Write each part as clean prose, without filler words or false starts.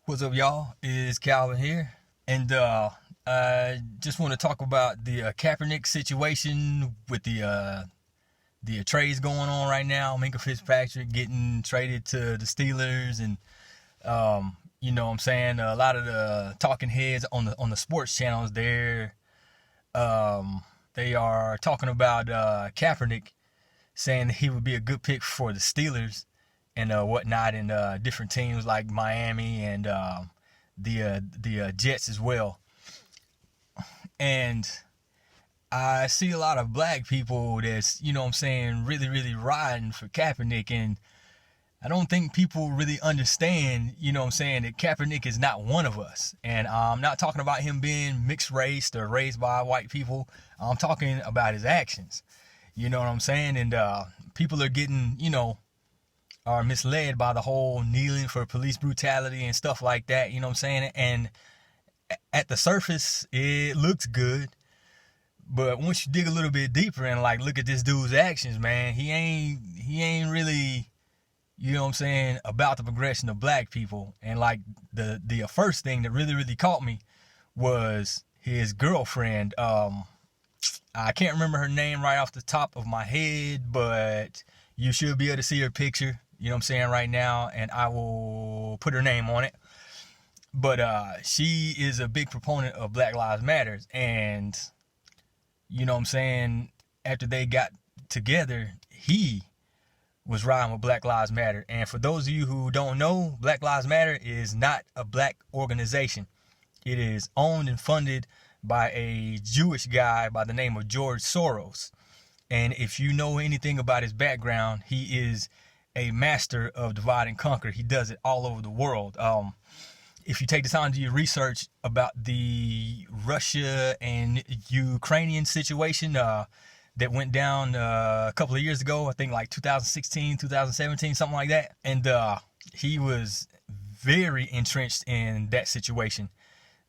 What's up, y'all? It's Calvin here, and I just want to talk about the Kaepernick situation with the trades going on right now. Minka Fitzpatrick getting traded to the Steelers, and what I'm saying, a lot of the talking heads on the sports channels there, they are talking about Kaepernick, saying that he would be a good pick for the Steelers and whatnot, and different teams like Miami and the Jets as well. And I see a lot of black people that's, really, really riding for Kaepernick, and I don't think people really understand, that Kaepernick is not one of us. And I'm not talking about him being mixed race or raised by white people. I'm talking about his actions. You know what I'm saying? And people are getting, are misled by the whole kneeling for police brutality and stuff like that, And at the surface, it looks good. But once you dig a little bit deeper and look at this dude's actions, man, he ain't really, about the progression of black people. And the first thing that really, really caught me was his girlfriend. I can't remember her name right off the top of my head, but you should be able to see her picture, right now, and I will put her name on it. But she is a big proponent of Black Lives Matter, and after they got together, he was riding with Black Lives Matter. And for those of you who don't know, Black Lives Matter is not a black organization. It is owned and funded by a Jewish guy by the name of George Soros. And if you know anything about his background, he is a master of divide and conquer. He does it all over the world. If you take the time to do your research about the Russia and Ukrainian situation that went down a couple of years ago, I think 2016, 2017, something like that. And he was very entrenched in that situation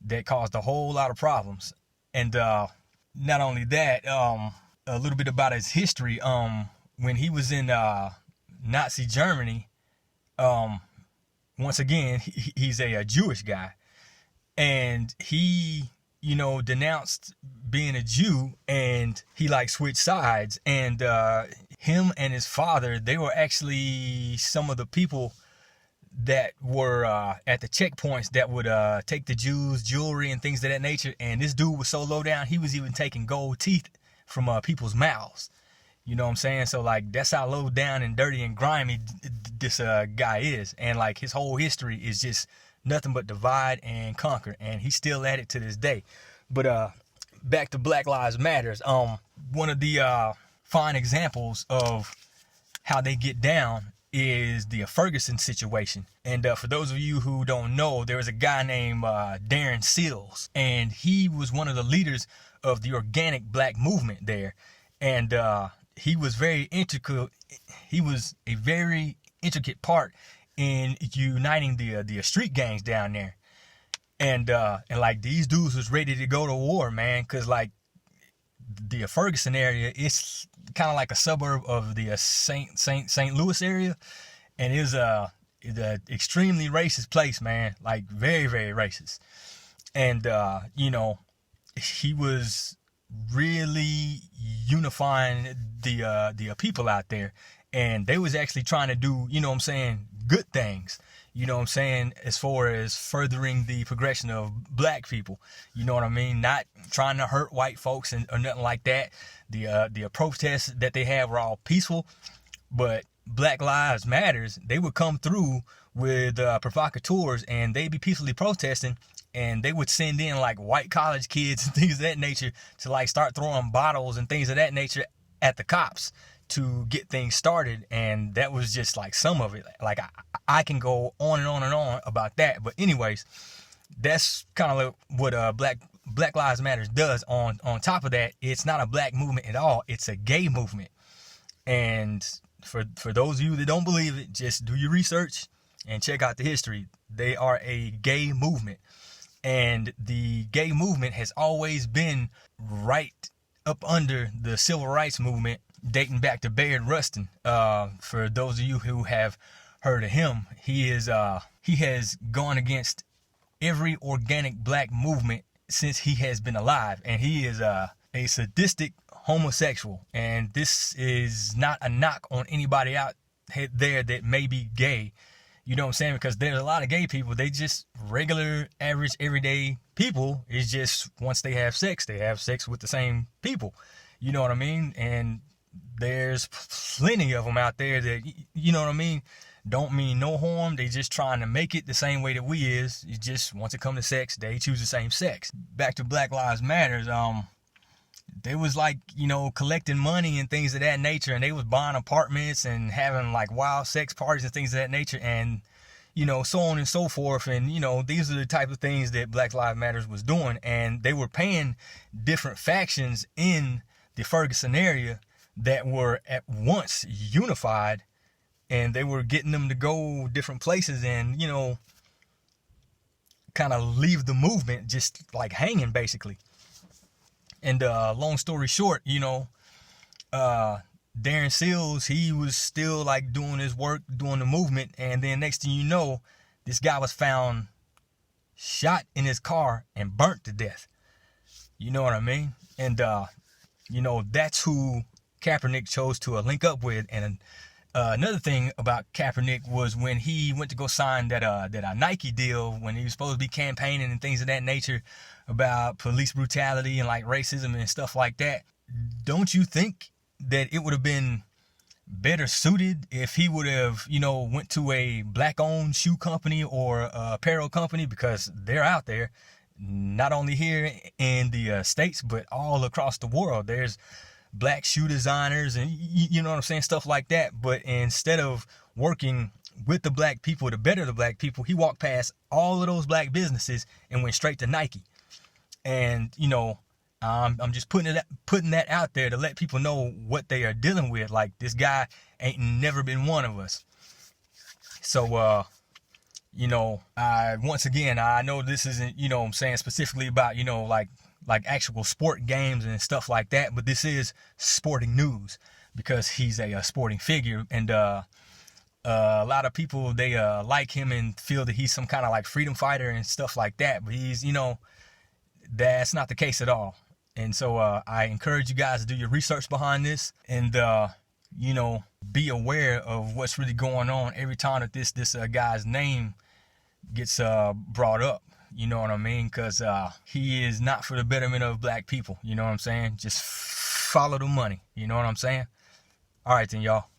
that caused a whole lot of problems. And not only that, a little bit about his history. When he was in Nazi Germany, once again, he's a Jewish guy, and he, denounced being a Jew, and he switched sides. And him and his father, they were actually some of the people that were at the checkpoints that would take the Jews' jewelry and things of that nature. And this dude was so low down, he was even taking gold teeth from people's mouths. You know what I'm saying? So that's how low down and dirty and grimy this guy is. And his whole history is just nothing but divide and conquer, and he's still at it to this day. But back to Black Lives Matters. One of the fine examples of how they get down is the Ferguson situation. And for those of you who don't know, there was a guy named Darren Seals, and he was one of the leaders of the organic black movement there. And he was very intricate. He was a very intricate part in uniting the street gangs down there. And these dudes was ready to go to war, man, because the Ferguson area is kind of like a suburb of the St. Louis area, and it's an extremely racist place, man, very, very racist. And he was really unifying the people out there, and they was actually trying to do, good things, as far as furthering the progression of black people, not trying to hurt white folks or nothing like that. The protests that they had were all peaceful, but Black Lives Matters, they would come through with provocateurs, and they'd be peacefully protesting, and they would send in white college kids and things of that nature to start throwing bottles and things of that nature at the cops to get things started. And that was just some of it. I can go on and on and on about that. But anyways, that's kind of what Black Lives Matter does. On top of that, it's not a black movement at all. It's a gay movement. And for those of you that don't believe it, just do your research and check out the history. They are a gay movement. And the gay movement has always been right up under the civil rights movement, dating back to Bayard Rustin. For those of you who have heard of him, he has gone against every organic black movement since he has been alive. And he is a sadistic homosexual. And this is not a knock on anybody out there that may be gay. You know what I'm saying? Because there's a lot of gay people. They just regular, average, everyday people. It's just once they have sex with the same people. You know what I mean? And there's plenty of them out there that, you know what I mean, don't mean no harm. They just trying to make it the same way that we is. It's just once it comes to sex, they choose the same sex. Back to Black Lives Matters. They was like, you know, collecting money and things of that nature, and they was buying apartments and having like wild sex parties and things of that nature, and, you know, so on and so forth. And, you know, these are the type of things that Black Lives Matters was doing, and they were paying different factions in the Ferguson area that were at once unified, and they were getting them to go different places and, you know, kind of leave the movement just like hanging basically. And long story short, you know, Darren Seals, he was still like doing his work, doing the movement, and then next thing you know, this guy was found shot in his car and burnt to death. You know what I mean? And you know, that's who Kaepernick chose to link up with. And another thing about Kaepernick was when he went to go sign that Nike deal, when he was supposed to be campaigning and things of that nature about police brutality and like racism and stuff like that. Don't you think that it would have been better suited if he would have, you know, went to a black-owned shoe company or apparel company? Because they're out there, not only here in the States, but all across the world. There's black shoe designers and, you know what I'm saying, stuff like that. But instead of working with the black people to better the black people, he walked past all of those black businesses and went straight to Nike. And, you know, I'm just putting that out there to let people know what they are dealing with. Like, this guy ain't never been one of us. So, you know, once again, I know this isn't, you know what I'm saying, specifically about, you know, like actual sport games and stuff like that, but this is sporting news because he's a sporting figure. And a lot of people, they like him and feel that he's some kind of like freedom fighter and stuff like that, but he's, you know, that's not the case at all. And so I encourage you guys to do your research behind this and, you know, be aware of what's really going on every time that this guy's name gets brought up. You know what I mean? Because he is not for the betterment of black people. You know what I'm saying? Just follow the money. You know what I'm saying? All right, then, y'all.